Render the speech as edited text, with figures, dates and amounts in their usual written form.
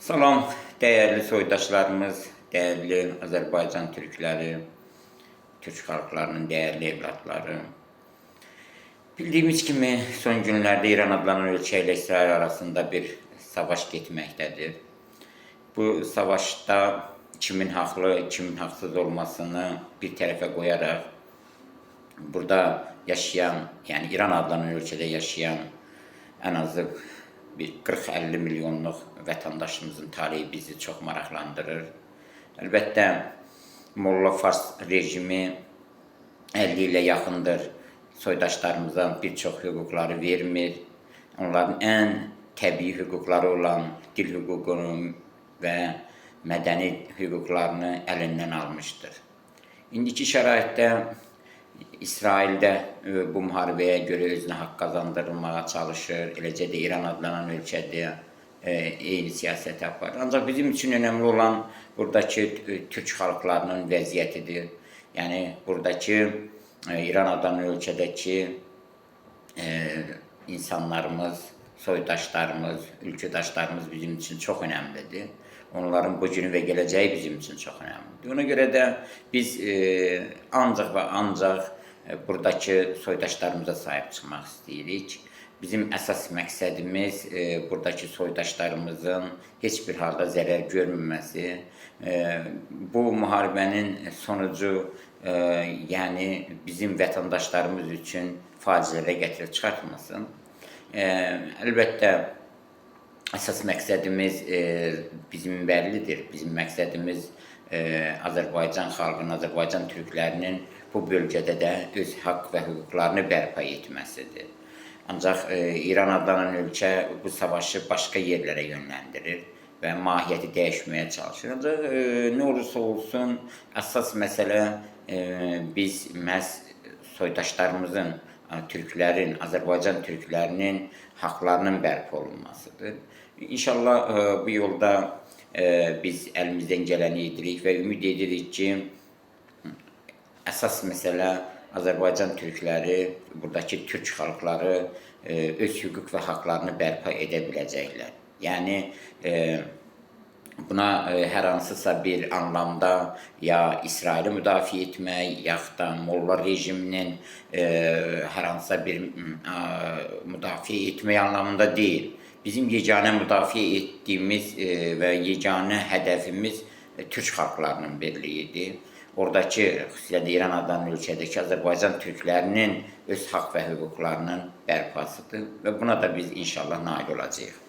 Salam, değerli soydaşlarımız, değerli Azərbaycan türkləri, türk xalqlarının değerli evlatları. Bildiğimiz kimi son günlerde İran adlanan ölkə ilə İsrail arasında bir savaş getməkdədir. Bu savaşta kimin haqlı, kimin haqsız olmasını bir tərəfə qoyaraq, burada yaşayan, yani İran adlanan ölkədə yaşayan ən azı bir 40-50 milyonluq vətəndaşımızın taleyi bizi çox maraqlandırır. Əlbəttə, Molla Fars rejimi 50 ilə yaxındır soydaşlarımıza bir çox hüquqları vermir. Onların ən təbii hüquqları olan dil hüququnu və mədəni hüquqlarını əlindən almışdır. İndiki şəraitdə İsraildə bu müharibəyə görə özünə haqq qazandırılmağa çalışır. Eləcə də İran adlanan ölkədə eyni siyasət aparır. Ancaq bizim üçün önəmli olan buradakı türk xalqlarının vəziyyətidir. Yəni buradakı İran adlanan ölkədəki insanlarımız, soydaşlarımız, ülkədaşlarımız bizim üçün çox önəmlidir. Onların bu günü və gələcəyi bizim üçün çox önəmlidir. Ona görə də biz ancaq və ancaq buradakı soydaşlarımıza sahib çıxmaq istəyirik. Bizim əsas məqsədimiz buradakı soydaşlarımızın heç bir halda zərər görməməsi. Bu müharibənin sonucu yəni bizim vətəndaşlarımız üçün faciələrə gətirib çıxartmasın. Əlbəttə, əsas məqsədimiz bizim bəllidir. Bizim məqsədimiz Azərbaycan xalqının, Azərbaycan türklərinin bu bölgədə də öz haqq və hüquqlarını bərpa etməsidir. Ancaq İran adlanan ölkə bu savaşı başqa yerlərə yönləndirir və mahiyyəti dəyişməyə çalışır. Ancaq nə olursa olsun, əsas məsələ biz məhz soydaşlarımızın, türklərin, Azərbaycan türklərinin haqlarının bərpa olunmasıdır. İnşallah bu yolda biz əlimizdən gələni edirik və ümid edirik ki, əsas məsələ Azərbaycan türkləri, buradakı türk xalqları öz hüquq və haqlarını bərpa edə biləcəklər. Yəni, buna hər hansısa bir anlamda ya İsraili müdafiə etmək, yaxud da Molla rejiminin hər hansısa bir müdafiə etmək anlamında deyil. Bizim yeganə müdafiə etdiyimiz və yeganə hədəfimiz türk xalqlarının birliyidir. Oradakı, xüsusilə İran adlanan ölkədəki Azərbaycan türklərinin öz haqq və hüquqlarının bərpasıdır və buna da biz inşallah nail olacağıq.